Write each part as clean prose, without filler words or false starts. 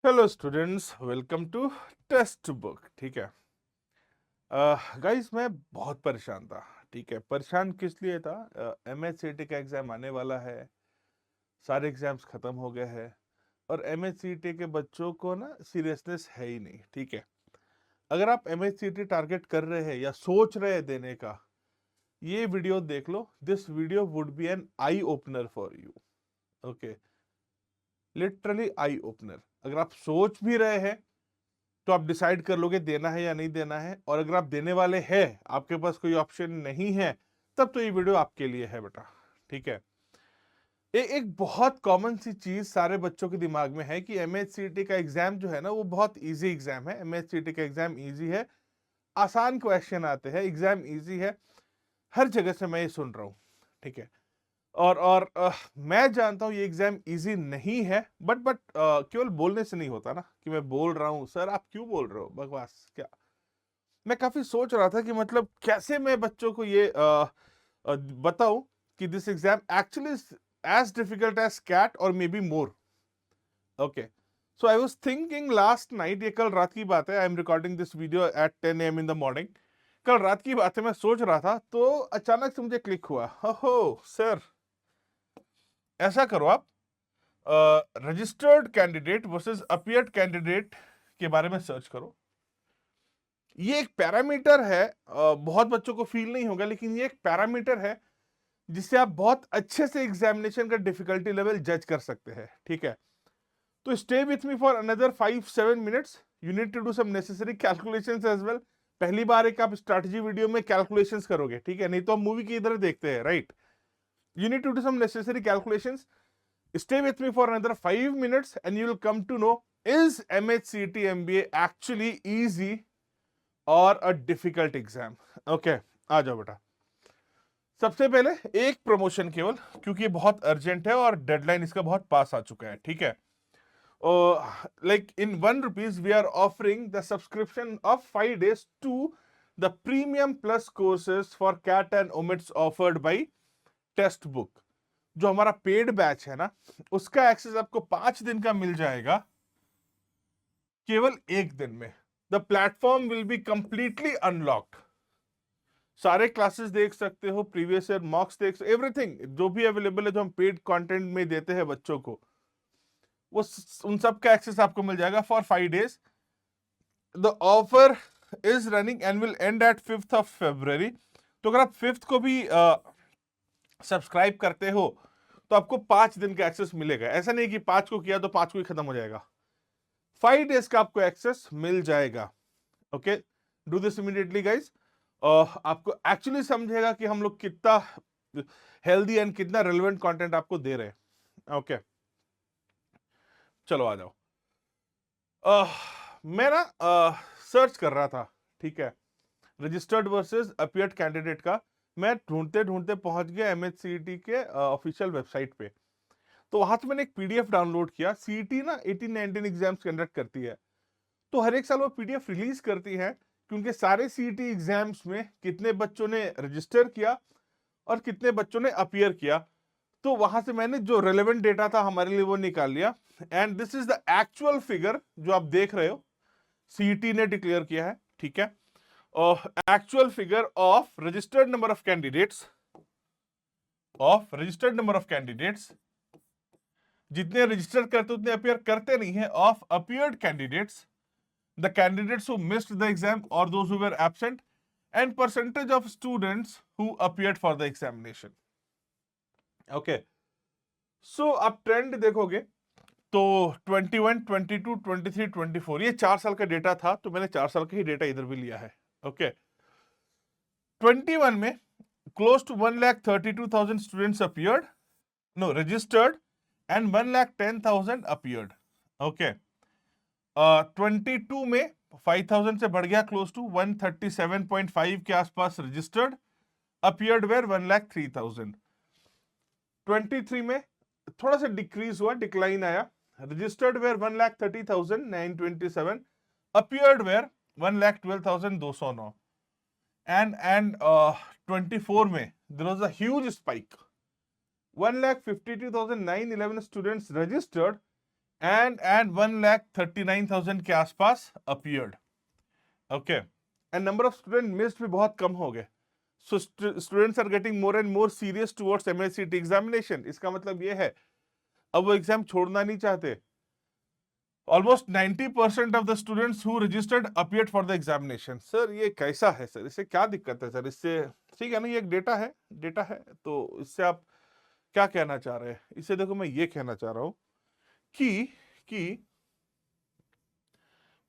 Hello students, welcome to text book. ठीक है guys, मैं बहुत परेशान था। ठीक है, परेशान किस लिए था? एमएचसीईटी का एग्जाम आने वाला है। सारे एग्जाम्स खत्म हो गए हैं और एमएचसीईटी के बच्चों को ना सीरियसनेस है ही नहीं। ठीक है, अगर आप एमएचसीईटी टारगेट कर रहे हैं या सोच रहे हैं देने का, ये वीडियो देख लो। This video would be an eye opener for you. Okay, literally eye opener. अगर आप सोच भी रहे हैं तो आप डिसाइड कर लोगे देना है या नहीं देना है, और अगर आप देने वाले हैं, आपके पास कोई ऑप्शन नहीं है, तब तो ये वीडियो आपके लिए है बेटा। ठीक है, एक बहुत कॉमन सी चीज सारे बच्चों के दिमाग में है कि एमएचसीईटी का एग्जाम जो है ना, वो बहुत इजी एग्जाम है। एमएचसीईटी का एग्जाम इजी है, आसान क्वेश्चन आते हैं, एग्जाम इजी है। हर जगह से मैं ये सुन रहा हूँ। ठीक है, और मैं जानता हूँ ये एग्जाम इजी नहीं है, बट केवल बोलने से नहीं होता ना कि मैं बोल रहा हूँ। सर आप क्यों बोल रहे हो, बकवास क्या? मैं काफी सोच रहा था कि मतलब कैसे मैं बच्चों को ये बताऊं कि this exam actually as difficult as CAT और may be more. Okay, so I was thinking last night, ये कल रात की बात है, I am recording this video at 10 AM in the morning. कल रात की बात है, मैं सोच रहा था तो अचानक से मुझे क्लिक हुआ, हो सर ऐसा करो आप, registered candidate versus appeared candidate के बारे में सर्च करो। ये एक पैरामीटर है, बहुत बच्चों को फील नहीं होगा, लेकिन ये एक पैरामीटर है जिससे आप बहुत अच्छे से एग्जामिनेशन का डिफिकल्टी लेवल जज कर सकते हैं। ठीक है, तो stay with me for another 5-7 minutes. You need to do some necessary calculations as well. पहली बार एक आप स्ट्रैटेजी वीडियो में कैलकुलेशंस करोगे, ठीक है, नहीं तो हम मूवी की इधर देखते हैं, right? You need to do some necessary calculations. Stay with me for another 5 minutes and you will come to know, is MHCT MBA actually easy और अ डिफिकल्ट एग्जाम? ओके, आ जाओ बेटा। सबसे पहले एक प्रमोशन केवल, क्योंकि ये बहुत अर्जेंट है और डेडलाइन इसका बहुत पास आ चुका है। ठीक है, like in ₹1 we are offering the subscription of 5 days to the premium plus courses for CAT and OMETs offered by textbook. जो हमारा पेड बैच है ना, उसका एक्सेस आपको 5 दिन का मिल जाएगा केवल एक दिन में। The platform will be completely unlocked. सारे क्लासेस देख सकते हो, प्रीवियस ईयर मॉक्स देख, एवरीथिंग जो भी अवेलेबल है, जो हम पेड कंटेंट में देते हैं बच्चों को, वो उन सब का एक्सेस आपको मिल जाएगा for 5 days। The offer is running and will end at 5th of February। तो अगर आप 5th को भी सब्सक्राइब करते हो तो आपको 5 दिन का एक्सेस मिलेगा। ऐसा नहीं कि 5 को किया तो 5 को ही खत्म हो जाएगा। 5 days का आपको एक्सेस मिल जाएगा। Okay, do this immediately guys. आपको एक्चुअली समझेगा कि हम लोग कितना हेल्दी एंड कितना रेलेवेंट कंटेंट आपको दे रहे हैं। ओके, चलो आ जाओ। मैं ना सर्च कर रहा था, ठीक है, रजिस्टर्ड वर्सेस अपीयर्ड कैंडिडेट का। मैं ढूंढते ढूंढते पहुंच गया एमएचसीईटी के ऑफिशियल वेबसाइट पे। तो वहां से मैंने एक पीडीएफ डाउनलोड किया। सीईटी ना 18-19 एग्जाम्स कंडक्ट करती है, तो हर एक साल वो पीडीएफ रिलीज करती है क्योंकि सारे सीईटी एग्जाम्स में कितने बच्चों ने रजिस्टर किया और कितने बच्चों ने अपीयर किया। तो वहां से मैंने जो रेलेवेंट डेटा था हमारे लिए वो निकाल लिया, and this is the actual figure जो आप देख रहे हो, सीईटी ने डिक्लेयर किया है। ठीक है, actual figure of registered number of candidates, जितने रजिस्टर करते उतने अपीयर करते नहीं है, of appeared candidates, the candidates who missed the exam or those who were absent, and percentage of students who appeared for the examination. Okay, so आप trend देखोगे तो 21, 22, 23, 24 ये 4 साल का डेटा था, तो मैंने 4 साल का ही डेटा इधर भी लिया है। ओके, 21 में close to 1,32,000 students appeared, no registered, and 1,10,000 appeared. Okay, 22 में 5,000 से बढ़ गया, क्लोज टू 137.5 के आसपास रजिस्टर्ड, अपीयर्ड वेयर 1,03,000। 23 में थोड़ा सा डिक्रीज हुआ, डिक्लाइन आया, registered were 1,30,927, appeared were 1,12,209। And 24 में there was a huge spike, 1,52,911 students registered and 1,39,000 के आसपास appeared. Okay, and number of student missed भी बहुत कम हो गए। So students are getting more and more serious towards MSCT examination. इसका मतलब ये है अब वो एग्जाम छोड़ना नहीं चाहते। Almost 90% of the students who registered appeared for the examination. Sir ये कैसा है सर, इससे क्या दिक्कत है सर? इससे ठीक है ना, ये एक डेटा है, डेटा है, तो इससे आप क्या कहना चाह रहे हैं? इससे देखो मैं ये कहना चाह रहा हूं कि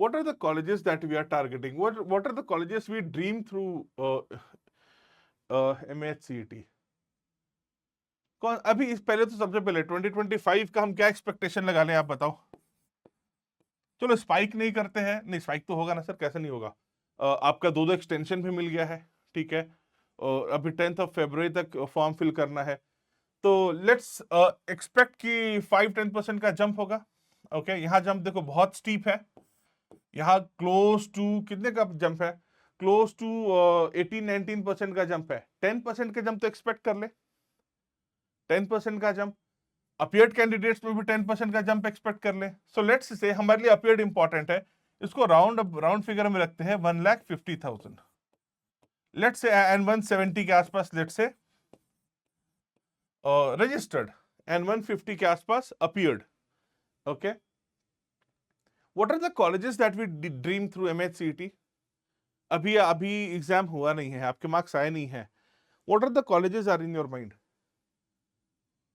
what are the colleges that we are targeting? What are the colleges we dream through MHCET? कौन अभी इस पहले तो सबसे पहले 2025 का हम क्या एक्सपेक्टेशन लगा लें, आप बताओ। चलो स्पाइक नहीं करते हैं, नहीं स्पाइक तो होगा ना सर, कैसे नहीं होगा। आपका दो एक्सटेंशन भी मिल गया है, ठीक है, और अभी 10th ऑफ फरवरी तक फॉर्म फिल करना है, तो लेट्स एक्सपेक्ट कि 5-10% का जंप होगा। ओके, यहाँ जंप देखो बहुत स्टीप है, यहाँ क्लोज टू कितने का जंप है? क्लोज टू 18-19% का जंप है। 10% का जंप तो एक्सपेक्ट कर ले, 10% का जंप। अपीयर्ड कैंडिडेट्स में भी 10% का जंप एक्सपेक्ट कर ले। सो लेट्स से हमारे लिए अपीयर्ड इंपॉर्टेंट है, इसको राउंड फिगर में रखते हैं 1,50,000 लेट्स से, एंड 170 के आसपास लेट्स से रजिस्टर्ड, एंड 150 के आसपास appeared. Okay, what are the colleges that we dream through MHCET? अभी एग्जाम हुआ नहीं है, आपके मार्क्स आए नहीं है। What are the colleges are in your mind?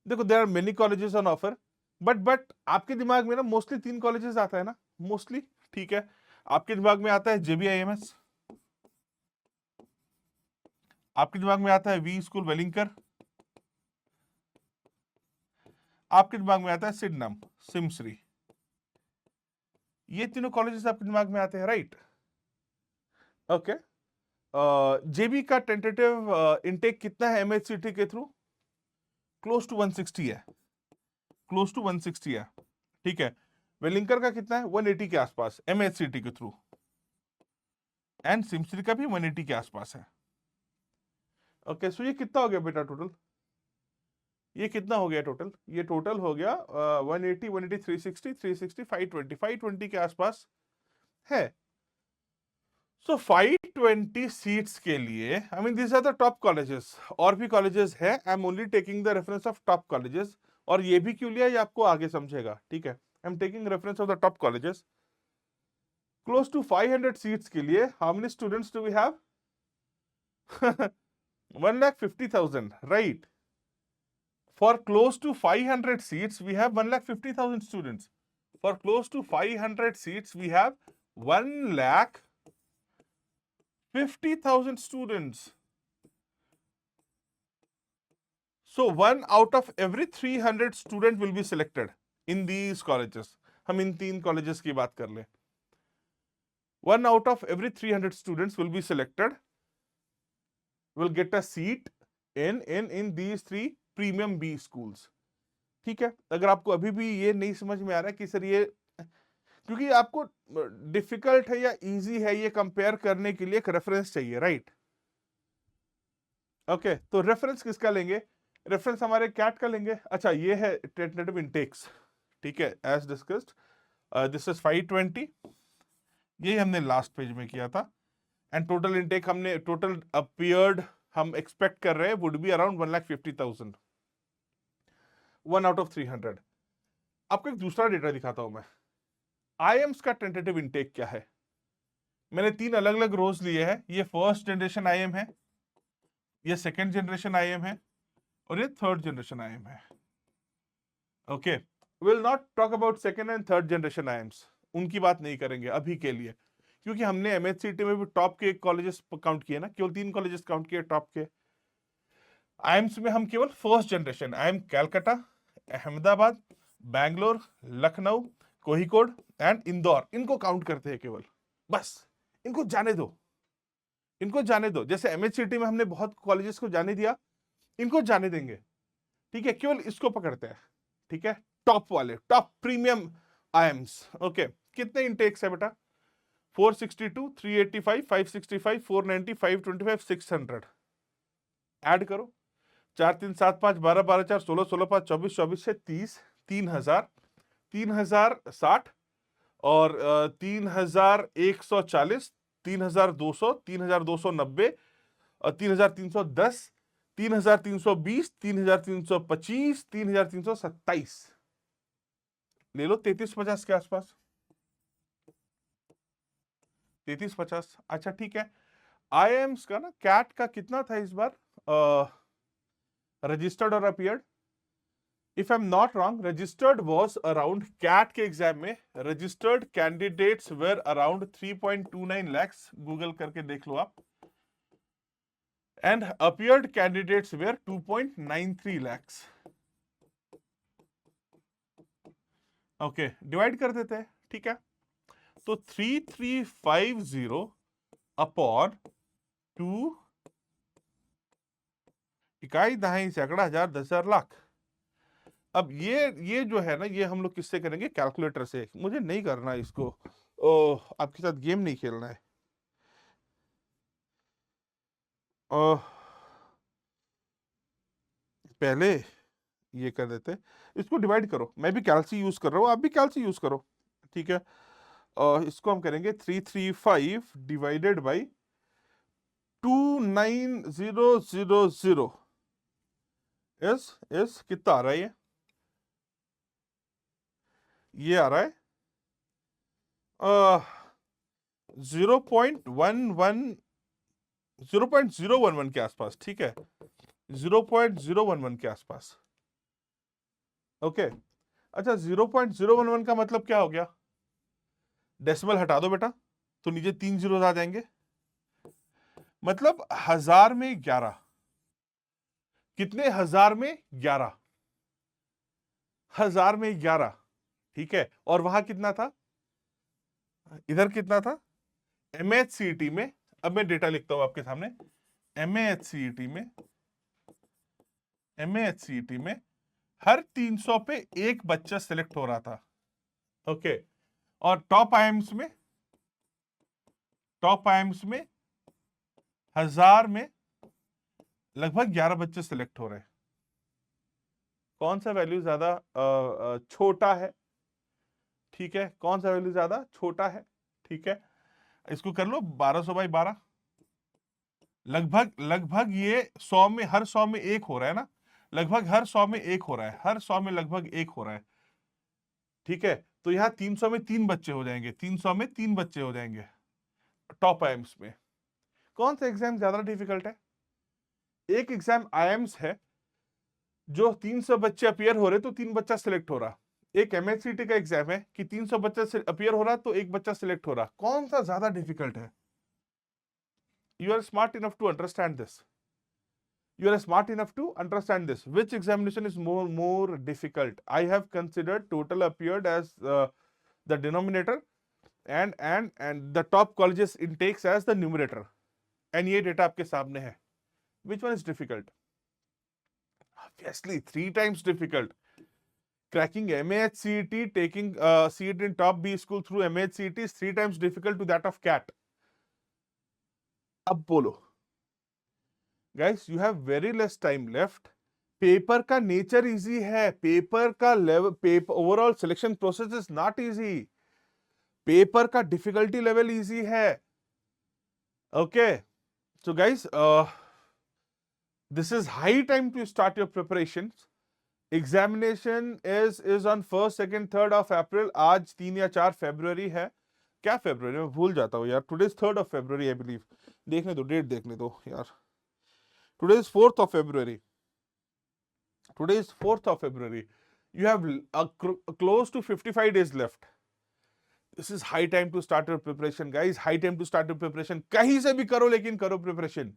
देखो there are many colleges on offer, but आपके दिमाग में ना मोस्टली 3 कॉलेजेस आता है ना, मोस्टली, ठीक है। आपके दिमाग में आता है JBIMS, आपके दिमाग में आता है वी स्कूल वेलिंकर, आपके दिमाग में आता है सिडनम, सिमश्री। ये तीनों कॉलेजेस आपके दिमाग में आते हैं, राइट? ओके, जेबी का टेंटेटिव इनटेक कितना है MHCET के थ्रू? क्लोज टू 160 है, क्लोज टू 160 है, ठीक है। वेलिंकर का कितना है? 180 के आसपास MHCET के थ्रू, एंड सिमश्री का भी 180 के आसपास है। ओके, सो ये कितना हो गया बेटा टोटल? ये कितना हो गया टोटल? ये टोटल हो गया 180, 180, 360, 360, 520, 520 के आसपास है। सो 520 सीट्स के लिए, I mean this are the top colleges, और भी कॉलेजेस है, I am only taking the reference of top colleges. और ये भी क्यों लिया, ये आपको आगे समझेगा, ठीक है। I am taking reference of the top colleges. Close to 500 seats के लिए how many students do we have? 1,50,000, right? For close to 500 seats, we have 1,50,000 students. For close to 500 seats, we have 1,50,000 students. So 1 out of every 300 student will be selected in these colleges. हम इन 3 colleges की बात कर ले। 1 out of every 300 students will be selected, will get a seat in these 3 premium B schools. ठीक है, अगर आपको अभी भी ये नहीं समझ में आ रहा है कि सर ये, क्योंकि आपको डिफिकल्ट है या इजी है ये कंपेयर करने के लिए एक रेफरेंस चाहिए, राइट? ओके, तो रेफरेंस किसका लेंगे? रेफरेंस हमारे कैट का लेंगे। अच्छा, ये है टेंटेटिव इनटेक्स, ठीक है, एज डिस्कस्ड दिस इज 520, ये हमने लास्ट पेज में किया था, एंड टोटल इनटेक हमने टोटल अपीयर्ड हम एक्सपेक्ट कर रहे हैं would be around 1,50,000, 1 out of 300। आपको एक दूसरा डेटा दिखाता हूं मैं, IIMs का टेंटेटिव इनटेक क्या है। मैंने 3 अलग अलग रोज लिए हैं, ये फर्स्ट जनरेशन IIM है, ये सेकेंड जनरेशन IIM है, और ये थर्ड जनरेशन IIM है। Okay, will not talk about second and third generation IIMs, उनकी बात नहीं करेंगे अभी के लिए, क्योंकि हमने MHCET में भी टॉप के कॉलेजेस काउंट किए ना, केवल 3 कॉलेजेस काउंट किए टॉप के। IIMs में हम केवल first generation IIM Calcutta, Ahmedabad, Bangalore, Lucknow, Kozhikode and Indore, इनको काउंट करते हैं केवल, बस इनको जाने दो, इनको जाने दो। जैसे MHCET में हमने बहुत कॉलेजेस को जाने दिया, इनको जाने देंगे, ठीक है, केवल इसको पकड़ते हैं, ठीक है, टॉप वाले, टॉप प्रीमियम IIMs। ओके, कितने इंटेक्स है बेटा? 462, 385, 565, 490, 525, 600। ऐड करो, 4 3 7 5 12 12 4 16 16 5 24 24 से 30, 3,000, 3060 और 3140, 3200, 3290 और 3310, 3320, 3325, 3327 ले लो। 3350 के आसपास, 3350। अच्छा ठीक है। आईएम्स का ना, कैट का कितना था इस बार रजिस्टर्ड और appeared? If I am not wrong, registered was around, CAT के एग्जाम में registered candidates were around 3.29 lakhs, Google करके देख लो आप, and appeared candidates were 2.93 lakhs। Okay, divide कर देते हैं, ठीक है। तो 3350 अपॉन 2, इकाई, दहाई, सैकड़ा, हजार, 10,000, लाख। अब ये जो है ना, ये हम लोग किससे करेंगे? कैलकुलेटर से। मुझे नहीं करना इसको, आपके साथ गेम नहीं खेलना है। पहले ये कर देते, इसको डिवाइड करो। मैं भी कैलसी यूज कर रहा हूँ, आप भी कैलसी यूज करो, ठीक है। इसको हम करेंगे 335 डिवाइडेड बाई 29000 इस कितना आ रहा है? ये आ रहा है 0.011 के आसपास, ठीक है, 0.011 के आसपास। ओके, अच्छा 0.011 का मतलब क्या हो गया? डेसिमल हटा दो बेटा, तो नीचे 3 जीरो आ जाएंगे, मतलब 1000 में 11। कितने? 1000 में 11, 1000 में 11, ठीक है। और वहां कितना था? इधर कितना था? एमएचसीईटी में, अब मैं डेटा लिखता हूं आपके सामने। एमएचसीईटी में, एमएचसीईटी में हर 300 पे एक बच्चा सिलेक्ट हो रहा था, ओके। और टॉप आईएम्स में, टॉप आईएम्स में 1000 में लगभग 11 बच्चे सिलेक्ट हो रहे हैं। कौन सा वैल्यू ज्यादा छोटा है? ठीक है, कौन सा वैल्यू ज्यादा छोटा है? ठीक है, इसको कर लो 1200 बाई 12, लगभग लगभग ये 100 में, हर 100 में एक हो रहा है ना, लगभग हर 100 में एक हो रहा है, हर 100 में लगभग एक हो रहा है, ठीक है। तो यहां 300 में 3 बच्चे हो जाएंगे, 300 में 3 बच्चे हो जाएंगे टॉप आईएम्स में। कौन सा एग्जाम ज्यादा डिफिकल्ट है? एक एग्जाम आईएम्स है जो 300 बच्चे अपियर हो रहे तो 3 बच्चा सिलेक्ट हो रहा। एक एमएचसीटी का एग्जाम है कि 300 बच्चा अपियर हो रहा तो एक बच्चा सिलेक्ट हो रहा। कौन सा ज्यादा डिफिकल्ट है? You are smart enough to understand this, you are smart enough to understand this. Which examination is more difficult? I have considered total appeared as the denominator, and the top colleges intakes as the numerator, and ये data आपके सामने है। Which one is difficult? Obviously 3 times difficult. Cracking MAHCET, taking CET in top B school through MAHCET is 3 times difficult to that of CAT. अब बोलो guys, you have very less time left. Paper का nature easy है, paper का level, paper overall selection process is not easy, paper का difficulty level easy है, okay. So guys, this is high time to start your preparation. Examination is on 1st, 2nd, 3rd of April। आज 3 या 4 फरवरी है, क्या फरवरी में भूल जाता हूँ यार। Today is 3rd of February I believe, देखने दो, डेट देखने दो यार। Today is 4th of February. Today is 4th of February. You have close to 55 days left. This is high time to start your preparation, guys. High time to start your preparation. कहीं से भी करो, लेकिन करो preparation.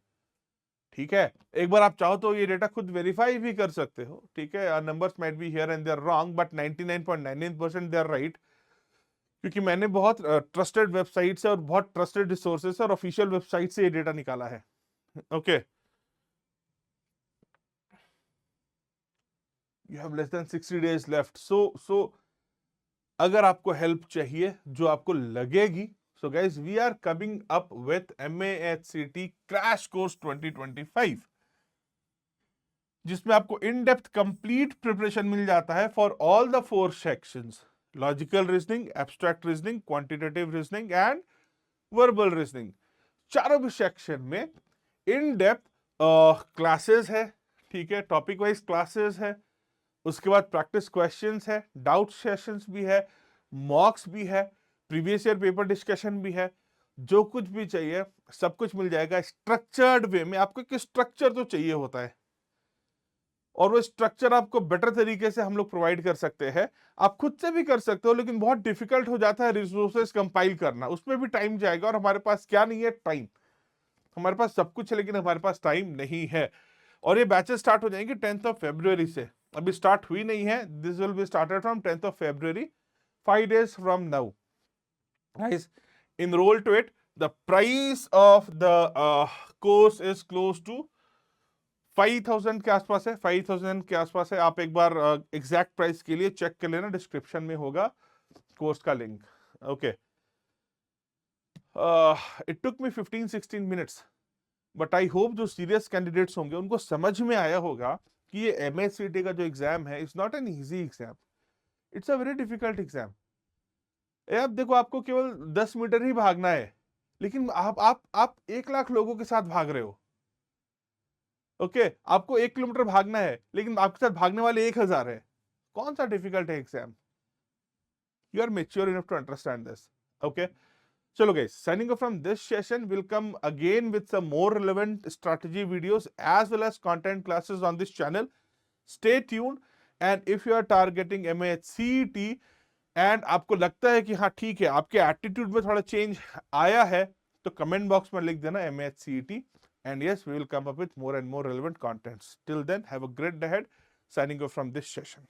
ठीक है, एक बार आप चाहो तो ये डेटा खुद वेरीफाई भी कर सकते हो, ठीक है। Numbers might be here and they are wrong, but 99.99% they are right, क्योंकि मैंने बहुत ट्रस्टेड वेबसाइट से और बहुत ट्रस्टेड रिसोर्सेस और ऑफिशियल वेबसाइट से ये डेटा निकाला है, okay. You have less than 60 days left. So अगर आपको हेल्प चाहिए जो आपको लगेगी, so guys, we are coming up with MAHCT Crash Course 2025, जिसमें आपको इन डेप्थ कंप्लीट प्रिपरेशन मिल जाता है for all the 4 sections. Logical reasoning, abstract reasoning, quantitative reasoning and verbal reasoning. चारों भी सेक्शन में इन डेप्थ क्लासेस है, ठीक है, टॉपिक वाइज क्लासेस है। उसके बाद प्रैक्टिस क्वेश्चंस है, डाउट सेशंस भी है, मॉक्स भी है, प्रीवियस ईयर पेपर डिस्कशन भी है। जो कुछ भी चाहिए सब कुछ मिल जाएगा स्ट्रक्चर्ड वे में। आपको एक स्ट्रक्चर तो चाहिए होता है, और वो स्ट्रक्चर आपको बेटर तरीके से हम लोग प्रोवाइड कर सकते हैं। आप खुद से भी कर सकते हो, लेकिन बहुत डिफिकल्ट हो जाता है रिसोर्सेज कंपाइल करना, उसमें भी टाइम जाएगा। और हमारे पास क्या नहीं है? टाइम। हमारे पास सब कुछ है लेकिन हमारे पास टाइम नहीं है। और ये बैचेस स्टार्ट हो जाएंगे 10th ऑफ February से, अभी स्टार्ट हुई नहीं है। This will be started from 10th of February, 5 days from now. Guys, enroll to it. The price of the course is close to 5,000 के आसपास है, 5,000 के आसपास है। आप एक बार एग्जैक्ट प्राइस के लिए चेक कर लेना, डिस्क्रिप्शन में होगा कोर्स का link. Okay, it took me 15-16 minutes, but I hope जो सीरियस कैंडिडेट्स होंगे उनको समझ में आया होगा कि ये MSCT का जो एग्जाम है, it's not an easy exam, it's a very difficult exam. अब देखो, आपको केवल 10 मीटर ही भागना है, लेकिन आप 1 लाख लोगों के साथ भाग रहे हो। ओके, आपको 1 किलोमीटर भागना है, लेकिन आपके साथ भागने वाले 1,000 है। कौन सा डिफिकल्ट है exam? You are mature enough to understand this. Okay, चलो guys, signing off from this session. Will come again with some more relevant strategy videos as well as content classes on this channel. Stay tuned. And if you are targeting MHCET and आपको लगता है कि हाँ ठीक है, आपके attitude में थोड़ा चेंज आया है, तो कमेंट बॉक्स में लिख देना MHCET, and yes, we will come up with more and more relevant contents. Till then, have a great day ahead. Signing off from this session.